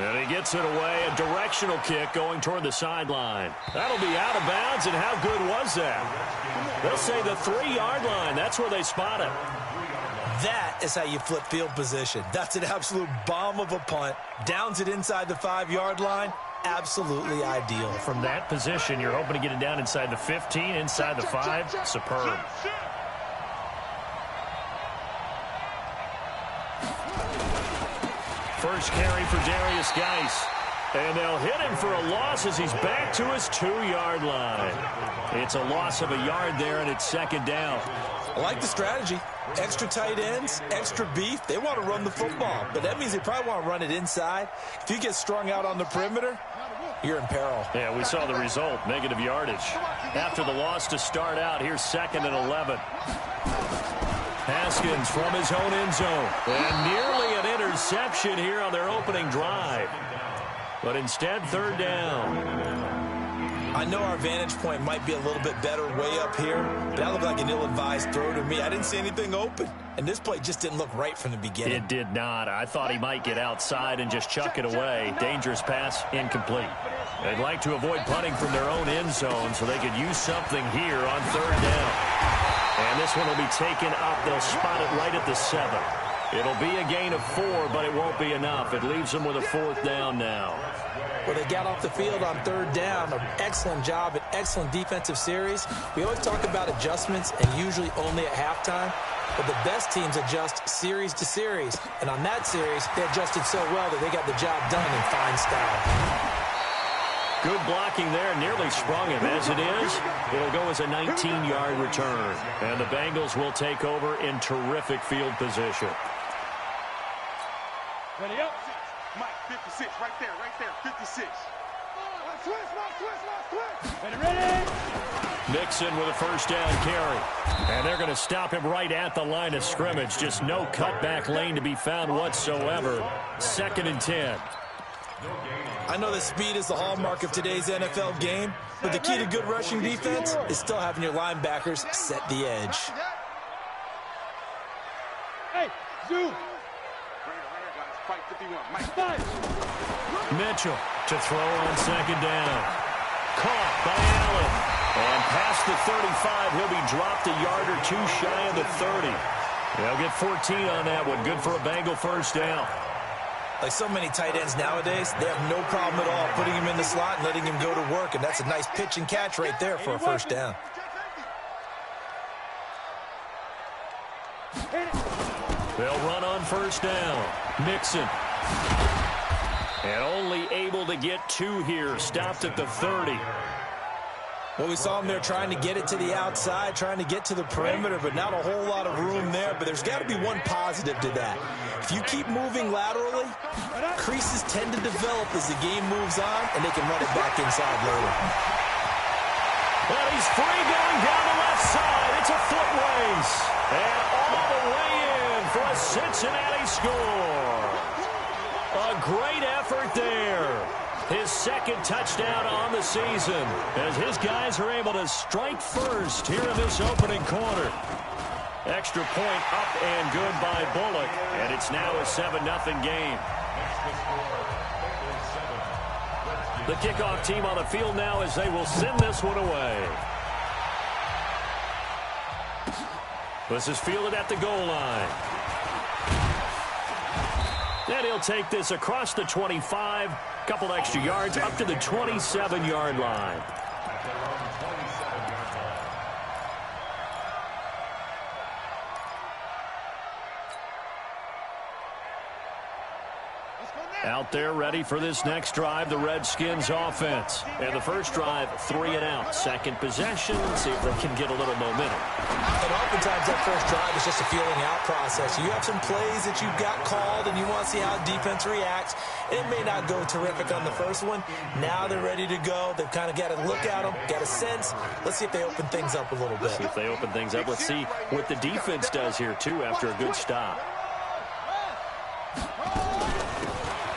And he gets it away, a directional kick going toward the sideline. That'll be out of bounds, and how good was that? They'll say the 3-yard line. That's where they spot it. That is how you flip field position. That's an absolute bomb of a punt. Downs it inside the 5-yard line. Absolutely ideal. From that position, you're hoping to get it down inside the 15, inside the 5. Superb. First carry for Darius Geis. And they'll hit him for a loss as he's back to his 2-yard line. It's a loss of a yard there, and it's second down. I like the strategy. Extra tight ends, extra beef. They want to run the football, but that means they probably want to run it inside. If you get strung out on the perimeter, you're in peril. Yeah, we saw the result, negative yardage. After the loss to start out, here's 2nd and 11. Haskins from his own end zone. And nearly an interception here on their opening drive. But instead, 3rd down. I know our vantage point might be a little bit better way up here, but that looked like an ill-advised throw to me. I didn't see anything open, and this play just didn't look right from the beginning. It did not. I thought he might get outside and just chuck it away. Dangerous pass, incomplete. They'd like to avoid punting from their own end zone so they could use something here on 3rd down. And this one will be taken up. They'll spot it right at the 7. It'll be a gain of 4, but it won't be enough. It leaves them with a 4th down now. Well, they got off the field on 3rd down. An excellent job, an excellent defensive series. We always talk about adjustments, and usually only at halftime. But the best teams adjust series to series. And on that series, they adjusted so well that they got the job done in fine style. Good blocking there, nearly sprung him. As it is, it'll go as a 19-yard return. And the Bengals will take over in terrific field position. Ready up. Mike, 56, right there, 56. Switch. Ready? Mixon with a 1st down carry. And they're going to stop him right at the line of scrimmage. Just no cutback lane to be found whatsoever. 2nd and 10. I know that speed is the hallmark of today's NFL game, but the key to good rushing defense is still having your linebackers set the edge. Hey, Zoo. Mitchell to throw on 2nd down. Caught by Allen. And past the 35, he'll be dropped a yard or 2 shy of the 30. They'll get 14 on that one. Good for a Bengal 1st down. Like so many tight ends nowadays, they have no problem at all putting him in the slot and letting him go to work, and that's a nice pitch and catch right there for a 1st down. They'll run on 1st down. Mixon. And only able to get 2 here. Stopped at the 30. Well, we saw him there trying to get it to the outside, trying to get to the perimeter, but not a whole lot of room there. But there's got to be one positive to that. If you keep moving laterally, creases tend to develop as the game moves on, and they can run it back inside later. Well, he's free going down the left side. It's a foot race. And all the way in for a Cincinnati score. A great effort there. His 2nd touchdown on the season as his guys are able to strike first here in this opening quarter. Extra point up and good by Bullock, and it's now a 7-0 game. The kickoff team on the field now as they will send this one away. This is fielded at the goal line. And he'll take this across the 25, couple extra yards up to the 27-yard line. Out there ready for this next drive, the Redskins offense. And the first drive, 3 and out. Second possession, see if they can get a little momentum. And oftentimes that first drive is just a feeling out process. You have some plays that you've got called and you want to see how defense reacts. It may not go terrific on the first one. Now they're ready to go. They've kind of got to look at them, got a sense. Let's see if they open things up a little bit. See if they open things up. Let's see what the defense does here, too, after a good stop.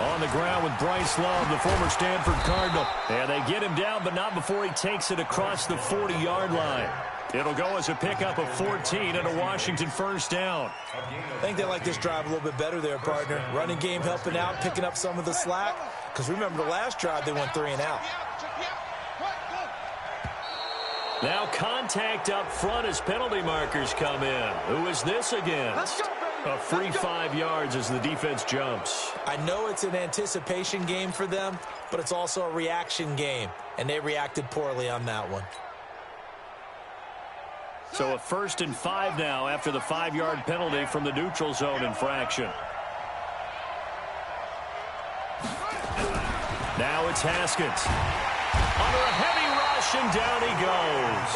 On the ground with Bryce Love, the former Stanford Cardinal. And they get him down, but not before he takes it across the 40-yard line. It'll go as a pickup of 14 and a Washington first down. I think they like this drive a little bit better there, partner. Running game helping out, picking up some of the slack. Because remember the last drive, they went 3 and out. Now contact up front as penalty markers come in. Who is this against? A free 5 yards as the defense jumps. I know it's an anticipation game for them, but it's also a reaction game. And they reacted poorly on that one. So a 1st and 5 now after the 5-yard penalty from the neutral zone infraction. Now it's Haskins. Under a heavy rush, and down he goes.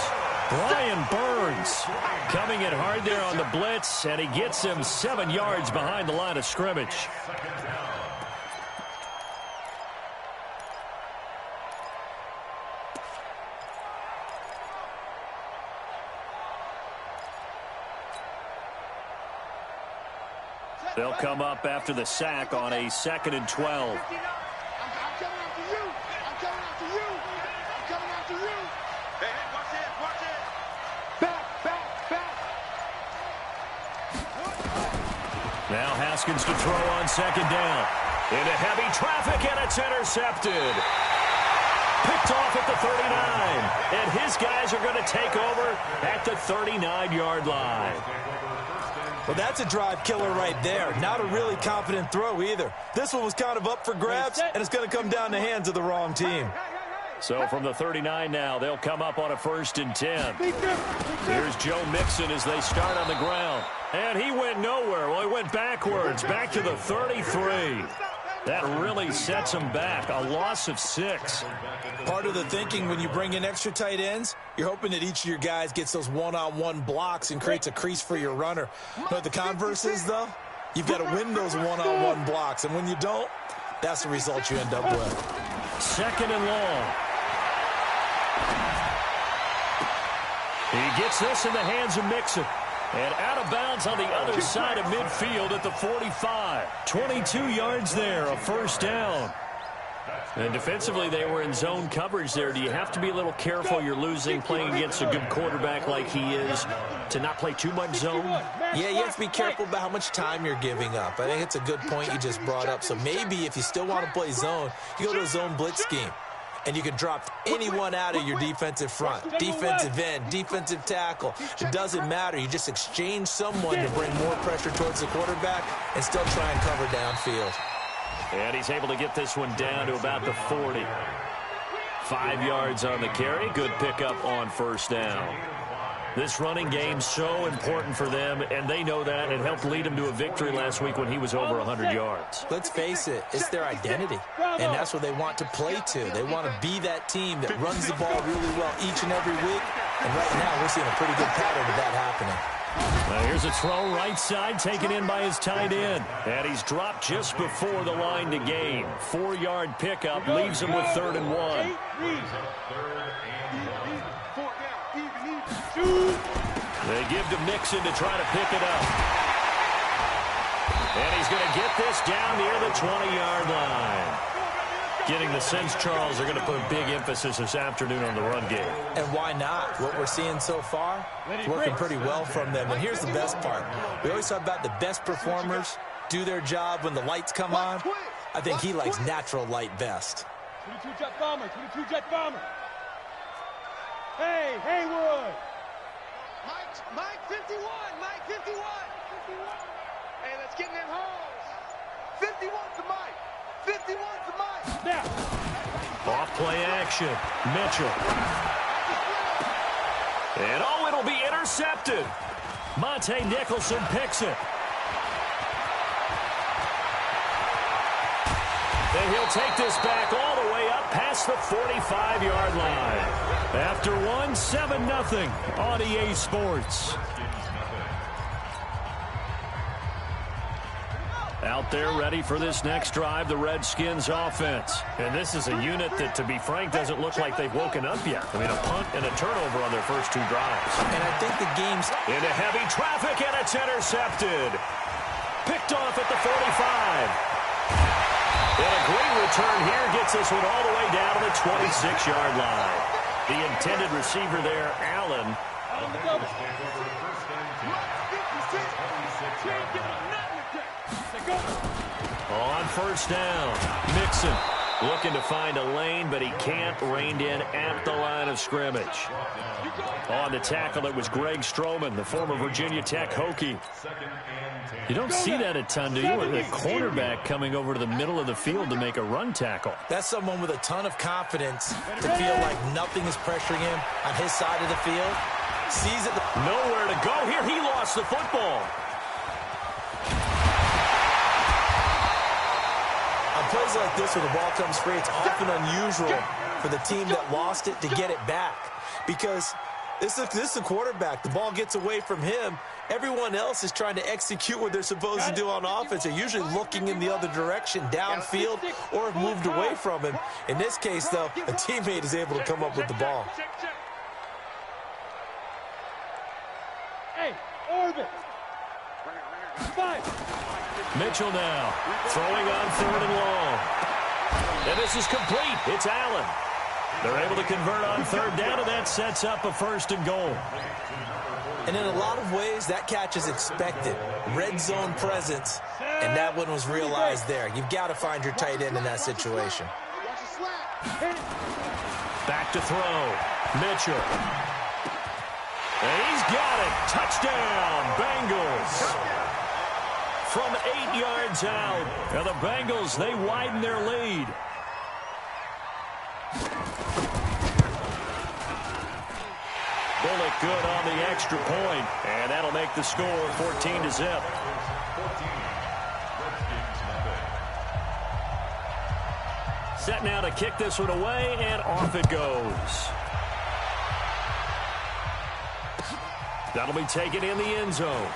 Brian Burns coming in hard there on the blitz, and he gets him 7 yards behind the line of scrimmage. They'll come up after the sack on a 2nd and 12. Now Haskins to throw on 2nd down. Into heavy traffic, and it's intercepted. Picked off at the 39. And his guys are going to take over at the 39-yard line. Well, that's a drive killer right there. Not a really confident throw either. This one was kind of up for grabs, and it's going to come down the hands of the wrong team. So from the 39 now, they'll come up on a 1st and 10. Here's Joe Mixon as they start on the ground. And he went nowhere. Well, he went backwards, back to the 33. That really sets him back. A loss of 6. Part of the thinking when you bring in extra tight ends, you're hoping that each of your guys gets those one-on-one blocks and creates a crease for your runner. You know what the converse is, though? You've got to win those one-on-one blocks, and when you don't, that's the result you end up with. 2nd and long. He gets this in the hands of Mixon. And out of bounds on the other side of midfield at the 45. 22 yards there, a 1st down. And defensively, they were in zone coverage there. Do you have to be a little careful? You're losing, playing against a good quarterback like he is, to not play too much zone? Yeah, you have to be careful about how much time you're giving up. I think it's a good point you just brought up. So maybe if you still want to play zone, you go to a zone blitz scheme. And you can drop anyone out of your defensive front. Defensive end, defensive tackle. It doesn't matter. You just exchange someone to bring more pressure towards the quarterback and still try and cover downfield. And he's able to get this one down to about the 40. 5 yards on the carry. Good pickup on 1st down. This running game so important for them, and they know that. It helped lead them to a victory last week when he was over 100 yards. Let's face it, it's their identity, and that's what they want to play to. They want to be that team that runs the ball really well each and every week, and right now we're seeing a pretty good pattern of that happening. Well, here's a throw right side taken in by his tight end, and he's dropped just before the line to gain. 4-yard pickup leaves him with 3rd and 1. They give to Mixon to try to pick it up. And he's going to get this down near the 20-yard line. Getting the sense, Charles, they're going to put a big emphasis this afternoon on the run game. And why not? What we're seeing so far, it's working pretty well from them. And here's the best part. We always talk about the best performers do their job when the lights come on. I think he likes natural light best. 22-jet bomber, 22-jet bomber. Hey, Haywood. Mike 51, Mike 51. Hey, let's get in them holes. 51 to Mike. 51 to Mike. Now. Off play action. Mitchell. And oh, it'll be intercepted. Monte Nicholson picks it. And he'll take this back all the way up past the 45-yard line. After one, 7-0 on EA Sports. Out there ready for this next drive, the Redskins offense. And this is a unit that, to be frank, doesn't look like they've woken up yet. I mean, a punt and a turnover on their first 2 drives. And I think the game's into heavy traffic, and it's intercepted. Picked off at the 45. And a great return here gets this one all the way down to the 26-yard line. The intended receiver there, Allen, On the double. On first down, Mixon looking to find a lane, but he can't. Reined in at the line of scrimmage. On the tackle, it was Greg Stroman, the former Virginia Tech Hokie. You don't see that a ton, do you? With a cornerback coming over to the middle of the field to make a run tackle. That's someone with a ton of confidence to feel like nothing is pressuring him on his side of the field. Sees it. Nowhere to go here. He lost the football. On plays like this where the ball comes free, it's often unusual for the team that lost it to get it back. Because this is a quarterback. The ball gets away from him. Everyone else is trying to execute what they're supposed to do on offense. They're usually looking in the other direction, downfield, or have moved away from him. In this case, though, a teammate is able to come up with the ball. Hey, Orbit. Mitchell now throwing on third and long. And this is complete. It's Allen. They're able to convert on third down, and that sets up a first and goal. And in a lot of ways, that catch is expected. Red zone presence, and that one was realized there. You've got to find your tight end in that situation. Back to throw. Mitchell. And he's got it. Touchdown, Bengals. From 8 yards out. And the Bengals, they widen their lead. Bullock good on the extra point, and that'll make the score 14-0. Set now to kick this one away, and off it goes. That'll be taken in the end zone.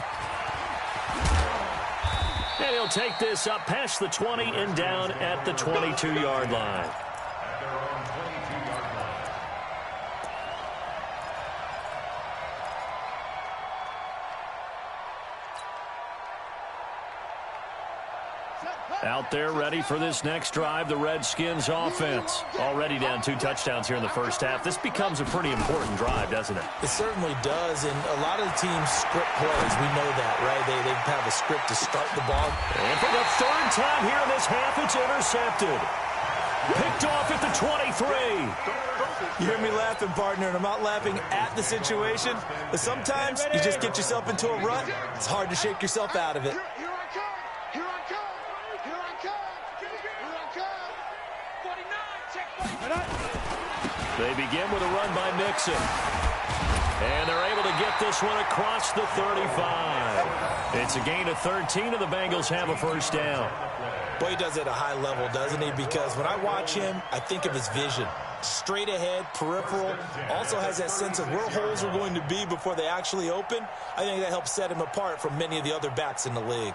And he'll take this up past the 20 and down at the 22-yard line. Out there ready for this next drive, the Redskins offense. Already down 2 touchdowns here in the first half. This becomes a pretty important drive, doesn't it? It certainly does, and a lot of the teams script plays. We know that, right? They have a script to start the ball. And for the third time here in this half, it's intercepted. Picked off at the 23. You hear me laughing, partner, and I'm not laughing at the situation. But sometimes you just get yourself into a rut. It's hard to shake yourself out of it. They begin with a run by Mixon. And they're able to get this one across the 35. It's a gain of 13, and the Bengals have a first down. Boy, he does it at a high level, doesn't he? Because when I watch him, I think of his vision. Straight ahead, peripheral. Also has that sense of where holes are going to be before they actually open. I think that helps set him apart from many of the other backs in the league.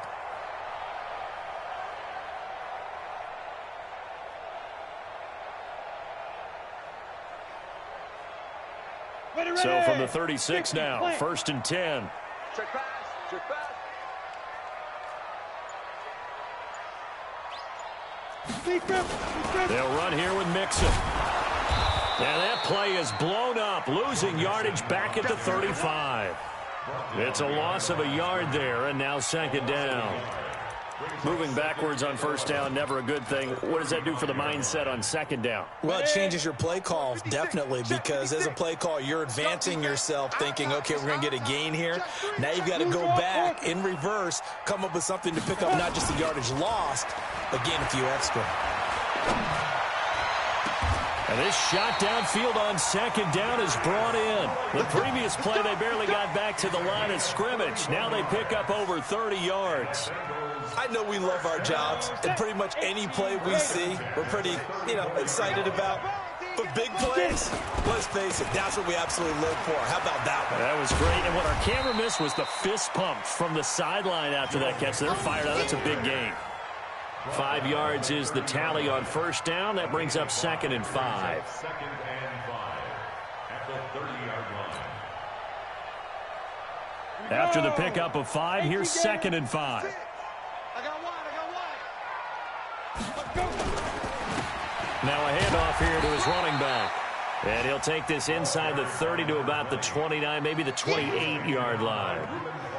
So from the 36 now, first and 10. Check pass. Check pass. They'll run here with Mixon. And that play is blown up, losing yardage back at the 35. It's a loss of a yard there, and now second down. Moving backwards on first down, never a good thing. What does that do for the mindset on second down? Well, it changes your play call, definitely, because as a play call, you're advancing yourself thinking, okay, we're going to get a gain here. Now you've got to go back in reverse, come up with something to pick up not just the yardage lost, but gain a few extra. And this shot downfield on second down is brought in. The previous play, they barely got back to the line of scrimmage. Now they pick up over 30 yards. I know we love our jobs, and pretty much any play we see, we're pretty, excited about. But big plays, let's face it, that's what we absolutely live for. How about that one? That was great, and what our camera missed was the fist pump from the sideline after that catch. They're fired out. That's a big gain. 5 yards is the tally on first down. That brings up second and 5. After the pickup of 5, here's second and 5. Now a handoff here to his running back. And he'll take this inside the 30 to about the 29, maybe the 28-yard line.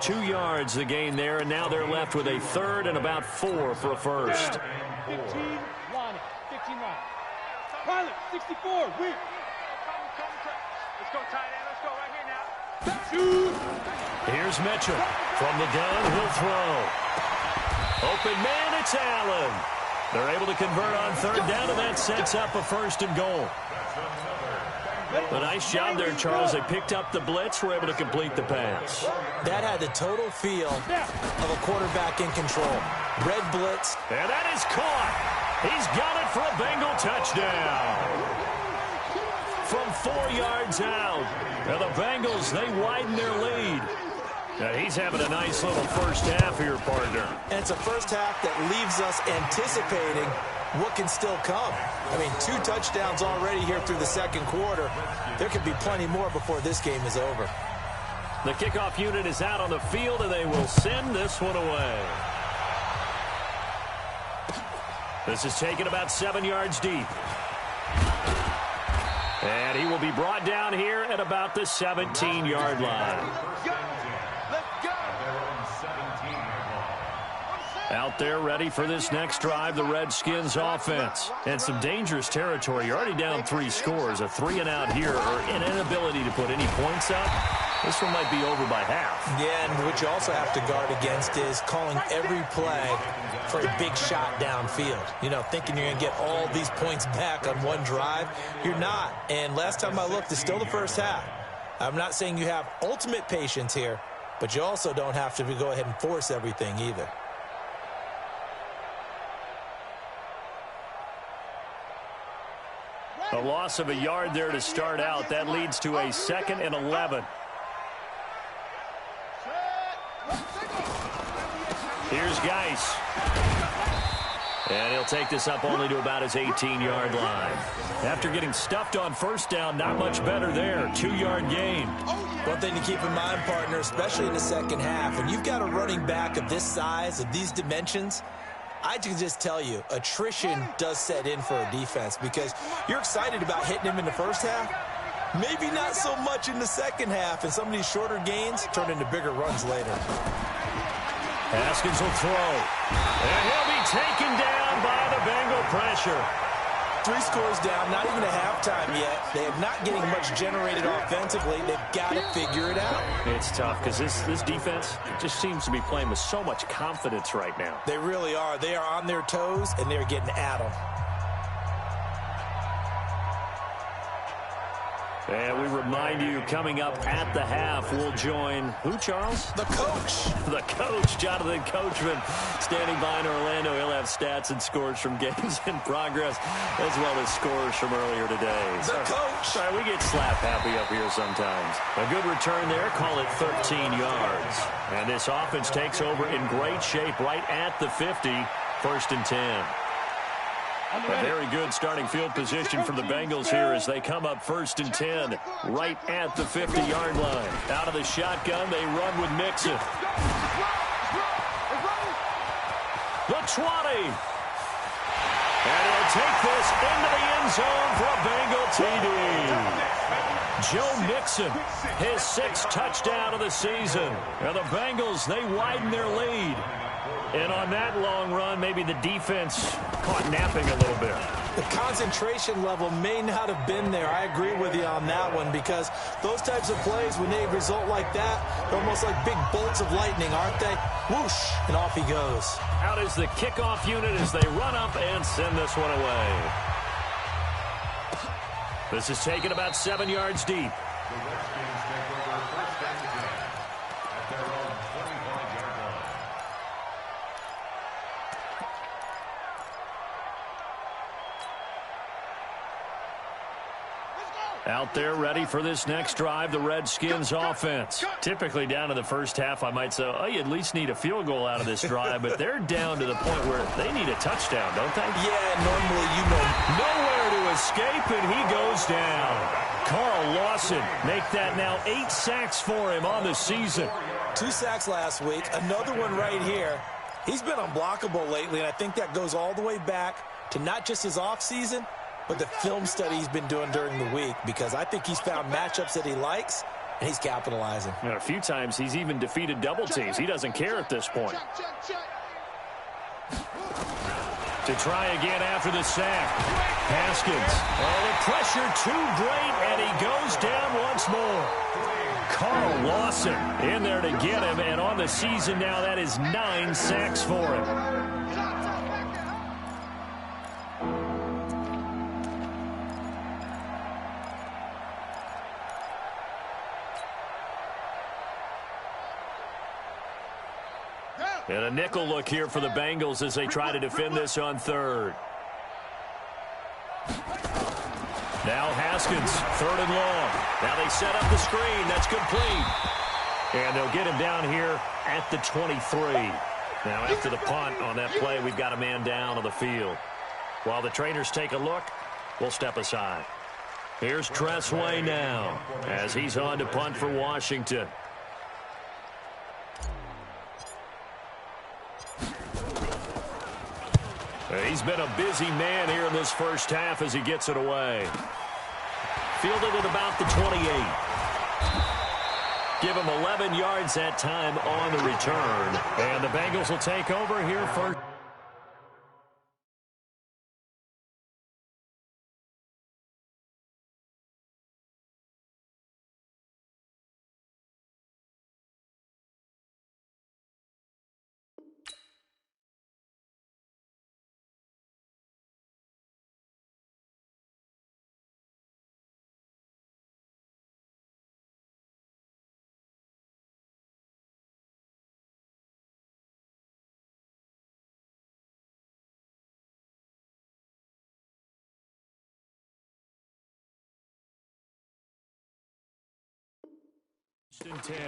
2 yards the gain there, and now they're left with a third and about 4 for a first. 15, Lonnie. 15 line. Pilot, 64, weird. Let's go tight end. Let's go right here now. Shoot. Here's Mitchell. From the gun, he'll throw. Open man, it's Allen. They're able to convert on third down, and that sets up a first and goal. A nice job there, Charles. They picked up the blitz, were able to complete the pass. That had the total feel of a quarterback in control. Red blitz. And that is caught. He's got it for a Bengal touchdown. From 4 yards out. Now the Bengals, they widen their lead. Now he's having a nice little first half here, partner. And it's a first half that leaves us anticipating what can still come. I mean, 2 touchdowns already here through the second quarter. There could be plenty more before this game is over. The kickoff unit is out on the field, and they will send this one away. This is taken about 7 yards deep. And he will be brought down here at about the 17-yard line. Out there ready for this next drive, the Redskins offense. And some dangerous territory. You're already down 3 scores. A 3-and-out here, or an inability to put any points up. This one might be over by half. Yeah, and what you also have to guard against is calling every play for a big shot downfield. You know, thinking you're going to get all these points back on one drive. You're not. And last time I looked, it's still the first half. I'm not saying you have ultimate patience here, but you also don't have to go ahead and force everything either. A loss of a yard there to start out. That leads to a 2nd and 11. Here's Geis. And he'll take this up only to about his 18-yard line. After getting stuffed on first down, not much better there. 2-yard gain. One thing to keep in mind, partner, especially in the second half, when you've got a running back of this size, of these dimensions, I can just tell you, attrition does set in for a defense because you're excited about hitting him in the first half. Maybe not so much in the second half, and some of these shorter gains turn into bigger runs later. Haskins will throw. And he'll be taken down by the Bengal pressure. 3 scores down, not even a halftime yet. They are not getting much generated offensively. They've got to figure it out. It's tough because this defense just seems to be playing with so much confidence right now. They really are. They are on their toes, and they're getting at them. And we remind you, coming up at the half, we'll join who, Charles? The coach. The coach, Jonathan Coachman, standing by in Orlando. He'll have stats and scores from games in progress, as well as scores from earlier today. The coach. Sorry, we get slap happy up here sometimes. A good return there, call it 13 yards. And this offense takes over in great shape right at the 50, 1st and 10. A very good starting field position for the Bengals here as they come up 1st and 10 right at the 50-yard line. Out of the shotgun, they run with Mixon. The 20. And he'll take this into the end zone for a Bengal TD. Joe Mixon, his 6th touchdown of the season. And the Bengals, they widen their lead. And on that long run, maybe the defense caught napping a little bit. The concentration level may not have been there. I agree with you on that one because those types of plays, when they result like that, they're almost like big bolts of lightning, aren't they? Whoosh, and off he goes. Out is the kickoff unit as they run up and send this one away. This is taken about 7 yards deep. Out there ready for this next drive, the Redskins offense. Typically down to the first half, I might say, oh, you at least need a field goal out of this drive, but they're down to the point where they need a touchdown, don't they? Yeah, normally you know. Nowhere to escape, and he goes down. Carl Lawson make that now 8 sacks for him on the season. 2 sacks last week, another one right here. He's been unblockable lately, and I think that goes all the way back to not just his offseason, but the film study he's been doing during the week, because I think he's found matchups that he likes, and he's capitalizing. And a few times he's even defeated double teams. He doesn't care at this point. To try again after the sack. Haskins. Oh, the pressure too great, and he goes down once more. Carl Lawson in there to get him, and on the season now, that is 9 sacks for him. And a nickel look here for the Bengals as they try to defend this on third. Now Haskins, third and long. Now they set up the screen. That's complete. And they'll get him down here at the 23. Now after the punt on that play, we've got a man down on the field. While the trainers take a look, we'll step aside. Here's Tressway now as he's on to punt for Washington. He's been a busy man here in this first half as he gets it away. Fielded at about the 28. Give him 11 yards that time on the return. And the Bengals will take over here first. In 10.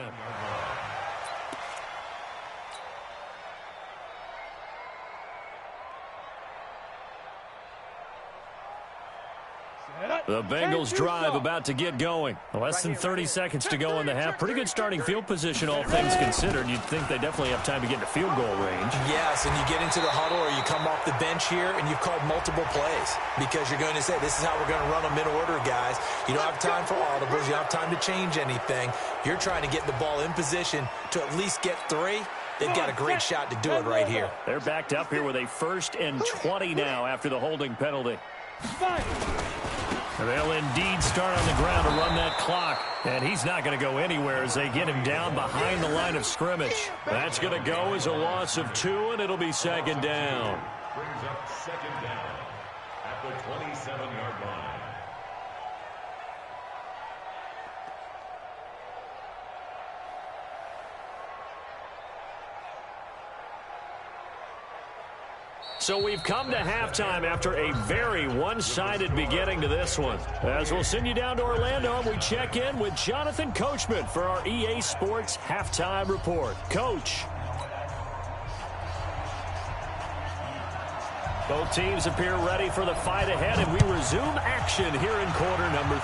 The Bengals drive about to get going. Less than 30 seconds to go in the half. Pretty good starting field position, all things considered. You'd think they definitely have time to get into field goal range. Yes, and you get into the huddle or you come off the bench here and you've called multiple plays because you're going to say, this is how we're going to run them in order, guys. You don't have time for audibles. You don't have time to change anything. You're trying to get the ball in position to at least get 3. They've got a great shot to do it right here. They're backed up here with a 1st and 20 now after the holding penalty. They'll indeed start on the ground to run that clock. And he's not going to go anywhere as they get him down behind the line of scrimmage. That's going to go as a loss of 2, and it'll be second down. Brings up second down at the 27-yard line. So we've come to halftime after a very one-sided beginning to this one. As we'll send you down to Orlando, and we check in with Jonathan Coachman for our EA Sports Halftime Report. Coach. Both teams appear ready for the fight ahead, and we resume action here in quarter number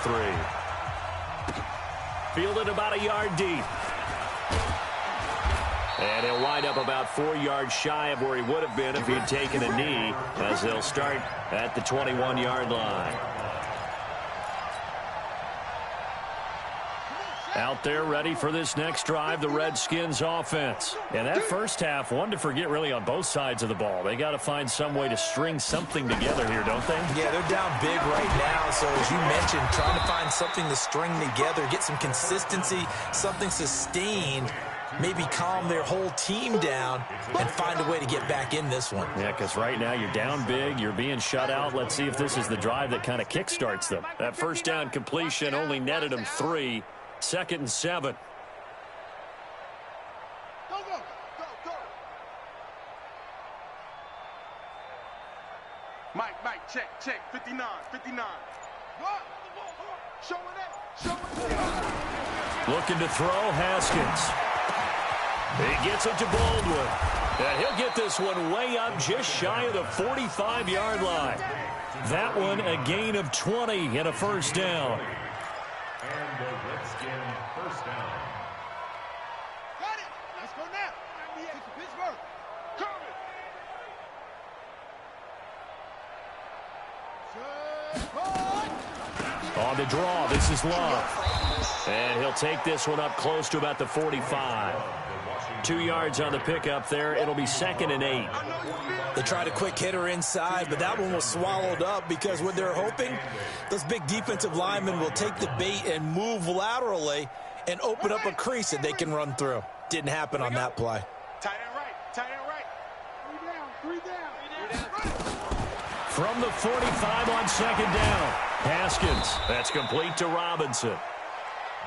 3. Fielded about a yard deep. And he'll wind up about 4 yards shy of where he would have been if he had taken a knee, as they'll start at the 21-yard line. Out there ready for this next drive, the Redskins offense. And that first half, one to forget really on both sides of the ball. They got to find some way to string something together here, don't they? Yeah, they're down big right now. So as you mentioned, trying to find something to string together, get some consistency, something sustained, maybe calm their whole team down and find a way to get back in this one. Yeah, because right now you're down big, you're being shut out. Let's see if this is the drive that kind of kickstarts them. That first down completion only netted them 3. 2nd and 7. Go. Mike, check. 59. Show it up. Looking to throw, Haskins. He gets it to Baldwin. And he'll get this one way up just shy of the 45-yard line. That one a gain of 20 and a first down. And the Redskin first down. Got it. Let's go now. We head to Pittsburgh. Coming. On the draw, this is Love. And he'll take this one up close to about the 45. 2 yards on the pickup there. It'll be 2nd and 8. They tried a quick hitter inside, but that one was swallowed up because what they're hoping, those big defensive linemen will take the bait and move laterally and open up a crease that they can run through. Didn't happen on that play. Tight end right. Tight end right. 3 down. From the 45 on 2nd down. Haskins. That's complete to Robinson.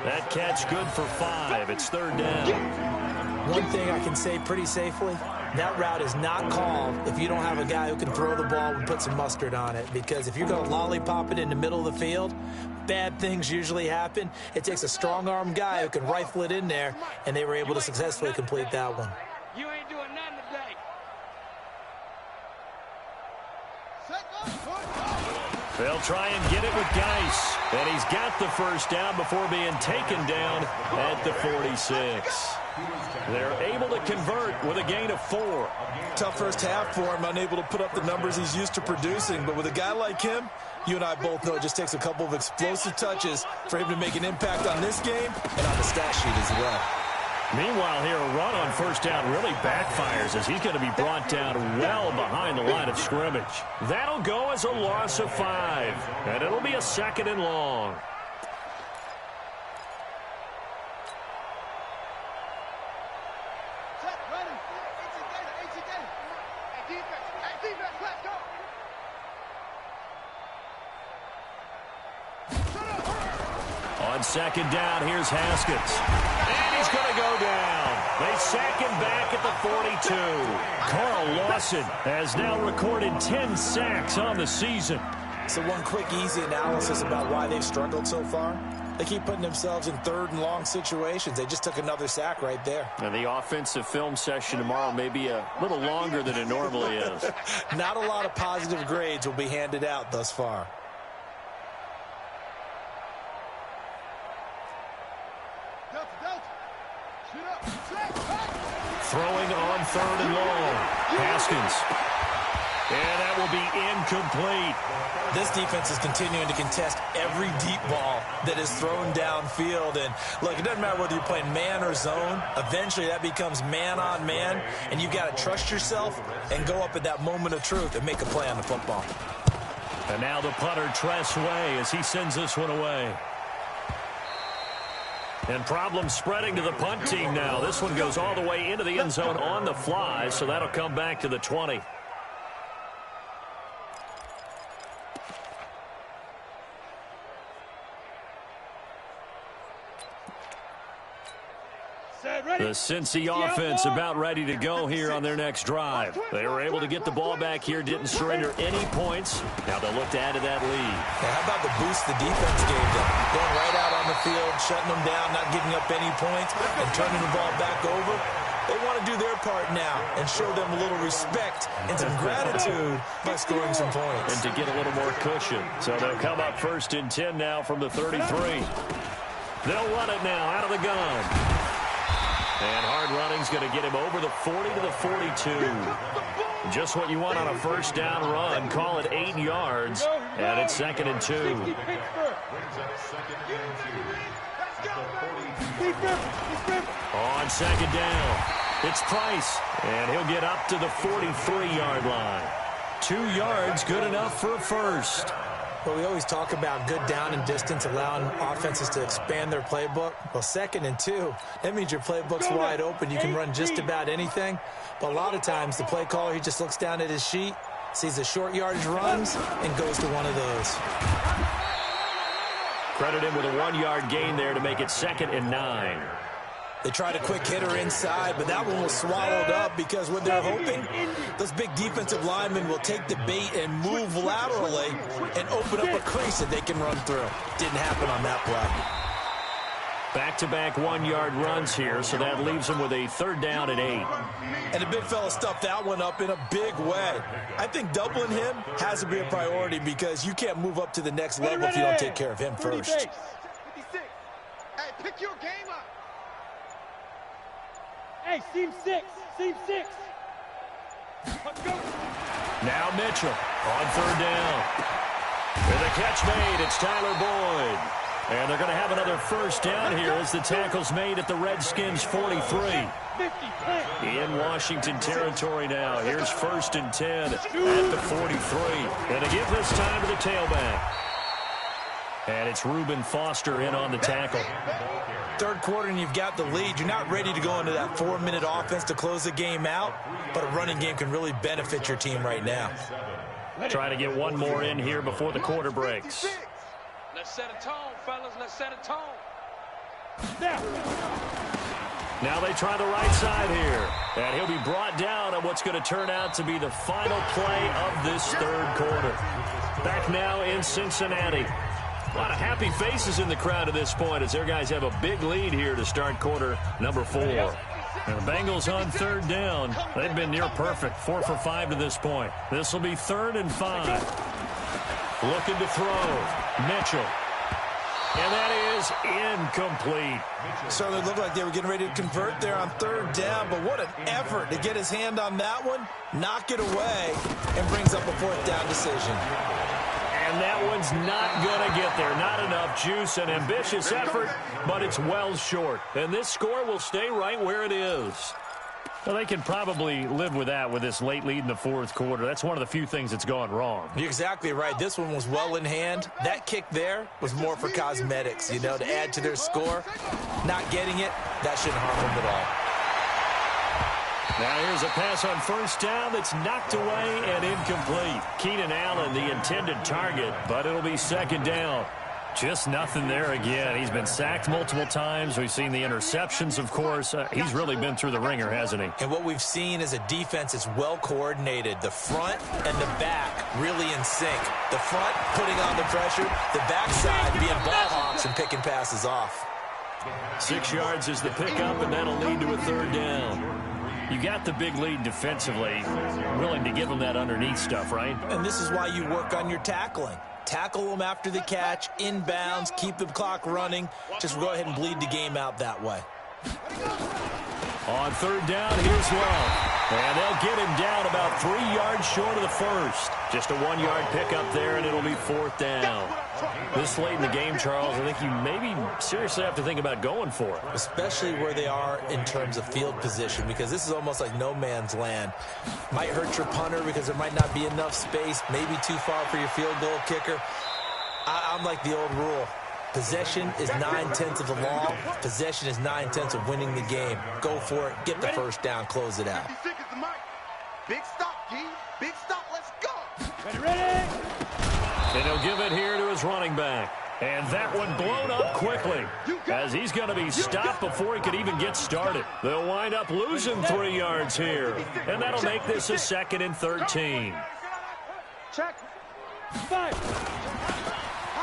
That catch good for 5. It's 3rd down. One thing I can say pretty safely, that route is not called if you don't have a guy who can throw the ball and put some mustard on it. Because if you're going to lollipop it in the middle of the field, bad things usually happen. It takes a strong-arm guy who can rifle it in there, and they were able to successfully complete that one. You ain't doing nothing today. They'll try and get it with Geis. And he's got the 1st down before being taken down at the 46. They're able to convert with a gain of 4. Tough first half for him, unable to put up the numbers he's used to producing. But with a guy like him, you and I both know it just takes a couple of explosive touches for him to make an impact on this game and on the stat sheet as well. Meanwhile, here, a run on 1st down really backfires as he's going to be brought down well behind the line of scrimmage. That'll go as a loss of 5, and it'll be a 2nd and long. On 2nd down, here's Haskins. And he's going to go down. They sack him back at the 42. Carl Lawson has now recorded 10 sacks on the season. So one quick, easy analysis about why they've struggled so far. They keep putting themselves in 3rd and long situations. They just took another sack right there. And the offensive film session tomorrow may be a little longer than it normally is. Not a lot of positive grades will be handed out thus far. Throwing on 3rd and long. Haskins. And that will be incomplete. This defense is continuing to contest every deep ball that is thrown downfield. And look, it doesn't matter whether you're playing man or zone. Eventually that becomes man on man. And you've got to trust yourself and go up at that moment of truth and make a play on the football. And now the punter, Tress Way, as he sends this one away. And problems spreading to the punt team now. This one goes all the way into the end zone on the fly, so that'll come back to the 20. The Cincy offense about ready to go here on their next drive. They were able to get the ball back here, didn't surrender any points. Now they'll look to add to that lead. Now how about the boost the defense gave them? Going right out on the field, shutting them down, not giving up any points, and turning the ball back over. They want to do their part now and show them a little respect and some gratitude by scoring some points. And to get a little more cushion. So they'll come up 1st and 10 now from the 33. They'll run it now out of the gun. And hard running's going to get him over the 40 to the 42. Just what you want on a 1st down run. Call it 8 yards. And it's 2nd and 2. On 2nd down, it's Price. And he'll get up to the 43-yard line. 2 yards, good enough for a 1st. Well, we always talk about good down and distance, allowing offenses to expand their playbook. Well, 2nd and 2, that means your playbook's wide open. You can run just about anything. But a lot of times, the play caller, he just looks down at his sheet, sees the short yardage runs, and goes to one of those. Credit him with a 1-yard gain there to make it 2nd and 9. They tried a quick hitter inside, but that one was swallowed up because what they're hoping, those big defensive linemen will take the bait and move laterally and open up a crease that they can run through. Didn't happen on that play. Back-to-back 1-yard runs here, so that leaves them with a 3rd down and 8. And the big fella stuffed that one up in a big way. I think doubling him has to be a priority because you can't move up to the next level if you don't take care of him first. 56. Hey, pick your game up. Hey, seam 6. Seam 6. Now Mitchell on 3rd down. And the catch made. It's Tyler Boyd. And they're going to have another first down here as the tackle's made at the Redskins' 43. In Washington territory now. Here's 1st and 10 at the 43. And to give this time to the tailback. And it's Reuben Foster in on the tackle. Third quarter and you've got the lead. You're not ready to go into that 4-minute offense to close the game out, but a running game can really benefit your team right now. Trying to get one more in here before the quarter breaks. Let's set a tone, fellas. Let's set a tone. Now they try the right side here. And he'll be brought down on what's going to turn out to be the final play of this third quarter. Back now in Cincinnati. A lot of happy faces in the crowd at this point as their guys have a big lead here to start quarter number 4. And the Bengals on third down. They've been near perfect. 4 for 5 to this point. This will be 3rd and 5. Looking to throw. Mitchell. And that is incomplete. Certainly looked like they were getting ready to convert there on third down, but what an effort to get his hand on that one, knock it away, and brings up a 4th down decision. And that one's not going to get there. Not enough juice, an ambitious effort, but it's well short. And this score will stay right where it is. Well, they can probably live with that with this late lead in the 4th quarter. That's one of the few things that's gone wrong. You're exactly right. This one was well in hand. That kick there was more for cosmetics, you know, to add to their score. Not getting it, that shouldn't harm them at all. Now here's a pass on 1st down that's knocked away and incomplete. Keenan Allen, the intended target, but it'll be 2nd down. Just nothing there again. He's been sacked multiple times. We've seen the interceptions, of course. He's really been through the ringer, hasn't he? And what we've seen is a defense that's well coordinated. The front and the back really in sync. The front putting on the pressure. The backside being ball hawks and picking passes off. 6 yards is the pickup, and that'll lead to a 3rd down. You got the big lead defensively. Willing to give them that underneath stuff, right? And this is why you work on your tackling. Tackle them after the catch, inbounds, keep the clock running. Just go ahead and bleed the game out that way. On 3rd down, here's Love. And they'll get him down about 3 yards short of the 1st. Just a 1-yard pickup there, and it'll be 4th down. This late in the game, Charles, I think you maybe seriously have to think about going for it. Especially where they are in terms of field position, because this is almost like no man's land. Might hurt your punter because there might not be enough space, maybe too far for your field goal kicker. I'm like the old rule. Possession is 9/10 of the law. Possession is 9/10 of winning the game. Go for it. Get the 1st down. Close it out. Big stop, G. Big stop. Let's go. Ready? And he'll give it here to his running back. And that one blown up quickly as he's going to be stopped before he could even get started. They'll wind up losing 3 yards here. And that'll make this a 2nd and 13. Check. 5.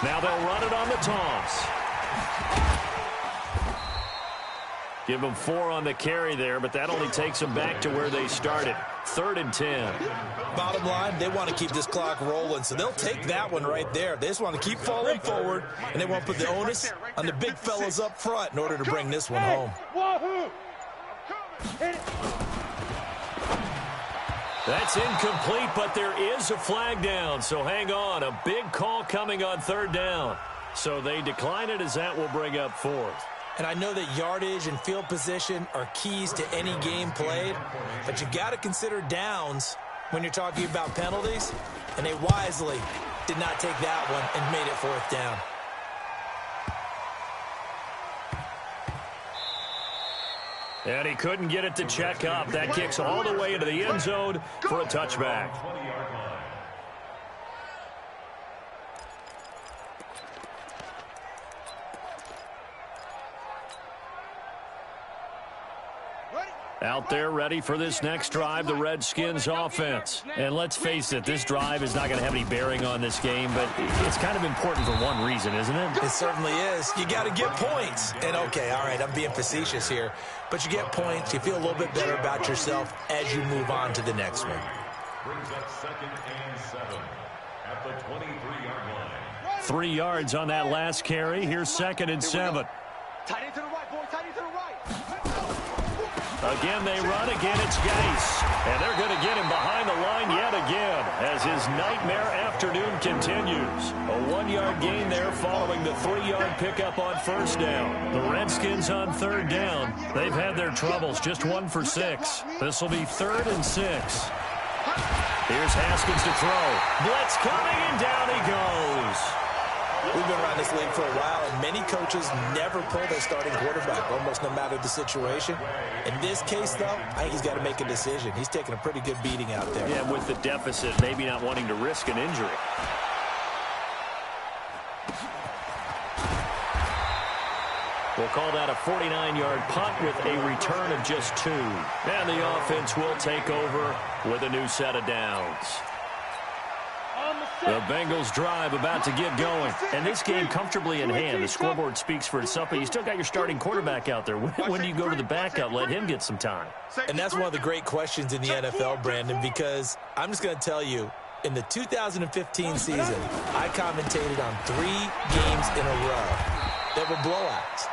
Now they'll run it on the toss. Give them 4 on the carry there, but that only takes them back to where they started. 3rd and 10. Bottom line, they want to keep this clock rolling, so they'll take that one right there. They just want to keep falling forward, and they want to put the onus on the big fellas up front in order to bring this one home. Wahoo! That's incomplete, but there is a flag down, so hang on. A big call coming on 3rd down. So they decline it as that will bring up 4th. And I know that yardage and field position are keys to any game played, but you got to consider downs when you're talking about penalties, and they wisely did not take that one and made it 4th down. And he couldn't get it to check up. That kicks all the way into the end zone for a touchback. Out there ready for this next drive, the Redskins offense. And let's face it, this drive is not going to have any bearing on this game, but it's kind of important for one reason, isn't it? It certainly is. You got to get points. And okay, all right, I'm being facetious here, but you get points, you feel a little bit better about yourself as you move on to the next one. Brings up 2nd and 7 at the 23-yard line. 3 yards on that last carry. Here's 2nd and 7. Tight end to the right, boy. Tight end to the right. Again they run, again it's Geis. And they're going to get him behind the line yet again as his nightmare afternoon continues. A 1-yard gain there following the 3-yard pickup on first down. The Redskins on third down. They've had their troubles, just 1 for 6. This will be 3rd and 6. Here's Haskins to throw. Blitz coming, and down he goes. We've been around this league for a while, and many coaches never pull their starting quarterback, almost no matter the situation. In this case, though, I think he's got to make a decision. He's taking a pretty good beating out there. Yeah, with the deficit, maybe not wanting to risk an injury. We'll call that a 49-yard punt with a return of just 2. And the offense will take over with a new set of downs. The Bengals drive about to get going. And this game comfortably in hand. The scoreboard speaks for itself, but you still got your starting quarterback out there. When do you go to the backup? Let him get some time. And that's one of the great questions in the NFL, Brandon, because I'm just going to tell you, in the 2015 season, I commentated on 3 games in a row that were blowouts.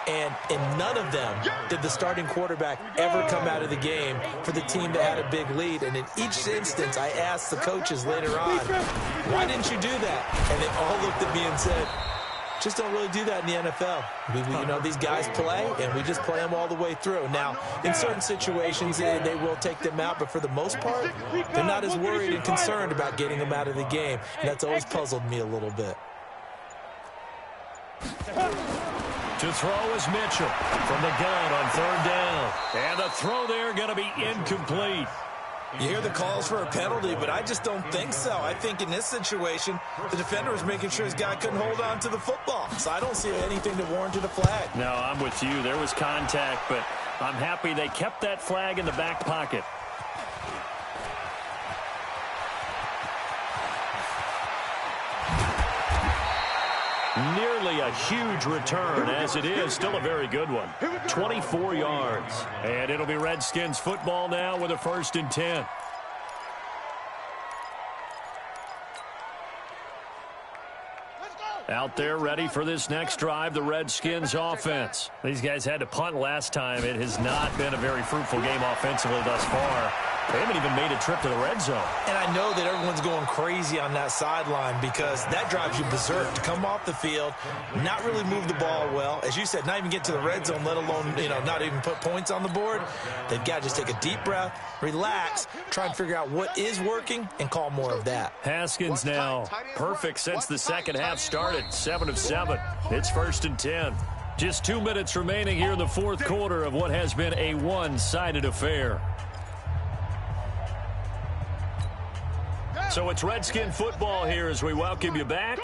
And in none of them did the starting quarterback ever come out of the game for the team that had a big lead. And in each instance, I asked the coaches later on, why didn't you do that? And they all looked at me and said, just don't really do that in the NFL. You know, these guys play, and we just play them all the way through. Now, in certain situations, they will take them out, but for the most part, they're not as worried and concerned about getting them out of the game. And that's always puzzled me a little bit. To throw is Mitchell from the gun on third down. And the throw there going to be incomplete. You hear the calls for a penalty, but I just don't think so. I think in this situation, the defender was making sure his guy couldn't hold on to the football. So I don't see anything that warranted a flag. No, I'm with you. There was contact, but I'm happy they kept that flag in the back pocket. Nearly a huge return, as it is still a very good one. 24 yards. And it'll be Redskins football now with a 1st and 10. Out there ready for this next drive, the Redskins offense. These guys had to punt last time. It has not been a very fruitful game offensively thus far. They haven't even made a trip to the red zone. And I know that everyone's going crazy on that sideline because that drives you berserk to come off the field, not really move the ball well. As you said, not even get to the red zone, let alone, not even put points on the board. They've got to just take a deep breath, relax, try and figure out what is working, and call more of that. Haskins now perfect since the second half started. 7 of 7. It's 1st and 10. Just 2 minutes remaining here in the fourth quarter of what has been a one-sided affair. So it's Redskin football here as we welcome you back.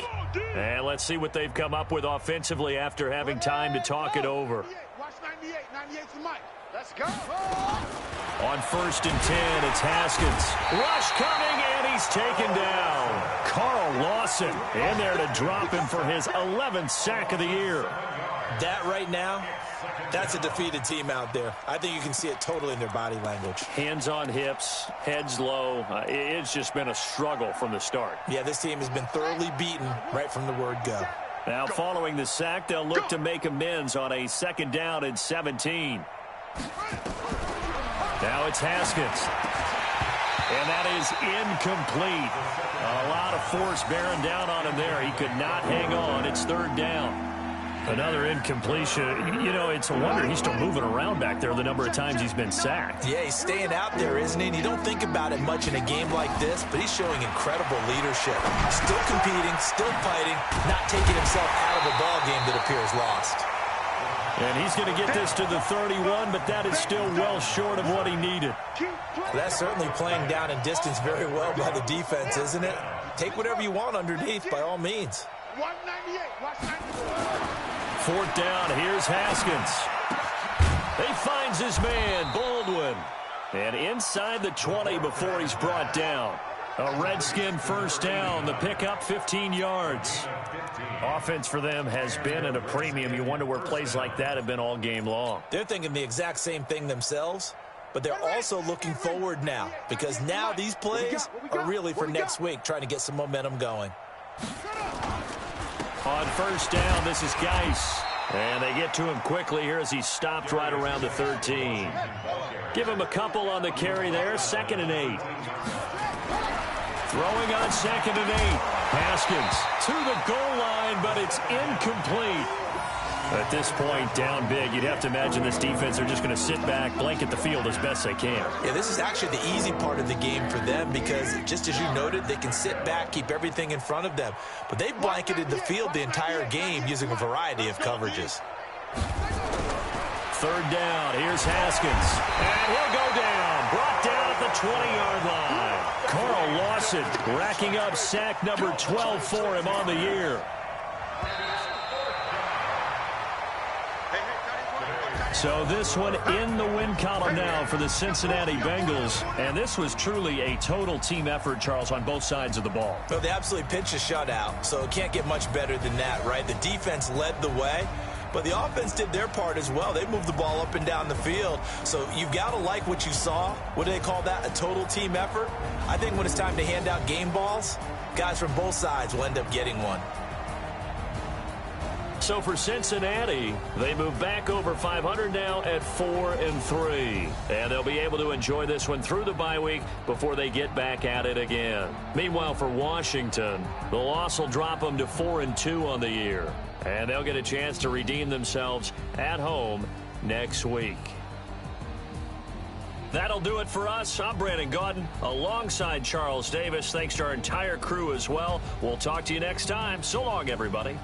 And let's see what they've come up with offensively after having time to talk it over. Watch 98. 98's the mic. Let's go. On 1st and 10, it's Haskins. Rush coming, and he's taken down. Carl Lawson in there to drop him for his 11th sack of the year. That right now, that's a defeated team out there. I think you can see it totally in their body language. Hands on hips, heads low. It's just been a struggle from the start. Yeah, this team has been thoroughly beaten right from the word go. Now, following the sack, they'll look to make amends on a 2nd down and 17. Now it's Haskins. And that is incomplete. A lot of force bearing down on him there. He could not hang on. It's 3rd down. Another incompletion. It's a wonder he's still moving around back there the number of times he's been sacked. Yeah, he's staying out there, isn't he? And you don't think about it much in a game like this, but he's showing incredible leadership. Still competing, still fighting, not taking himself out of a ball game that appears lost. And he's going to get this to the 31, but that is still well short of what he needed. That's certainly playing down in distance very well by the defense, isn't it? Take whatever you want underneath, by all means. 198. Watch 98. 4th down, here's Haskins. He finds his man, Baldwin. And inside the 20 before he's brought down. A Redskin 1st down, the pickup 15 yards. Offense for them has been at a premium. You wonder where plays like that have been all game long. They're thinking the exact same thing themselves, but they're also looking forward now because now these plays are really for next week, trying to get some momentum going. On 1st down, this is Geis. And they get to him quickly here as he stopped right around the 13. Give him a couple on the carry there. 2nd and 8. Throwing on 2nd and 8. Haskins to the goal line, but it's incomplete. At this point, down big, you'd have to imagine this defense are just going to sit back, blanket the field as best they can. Yeah, this is actually the easy part of the game for them because, just as you noted, they can sit back, keep everything in front of them. But they've blanketed the field the entire game using a variety of coverages. 3rd down. Here's Haskins. And he'll go down. Brought down at the 20-yard line. Carl Lawson racking up sack number 12 for him on the year. So this one in the win column now for the Cincinnati Bengals. And this was truly a total team effort, Charles, on both sides of the ball. Well, they absolutely pitched a shutout, so it can't get much better than that, right? The defense led the way, but the offense did their part as well. They moved the ball up and down the field. So you've got to like what you saw. What do they call that? A total team effort? I think when it's time to hand out game balls, guys from both sides will end up getting one. So for Cincinnati, they move back over 500 now at 4-3. And they'll be able to enjoy this one through the bye week before they get back at it again. Meanwhile, for Washington, the loss will drop them to 4-2 on the year. And they'll get a chance to redeem themselves at home next week. That'll do it for us. I'm Brandon Gaudin alongside Charles Davis. Thanks to our entire crew as well. We'll talk to you next time. So long, everybody.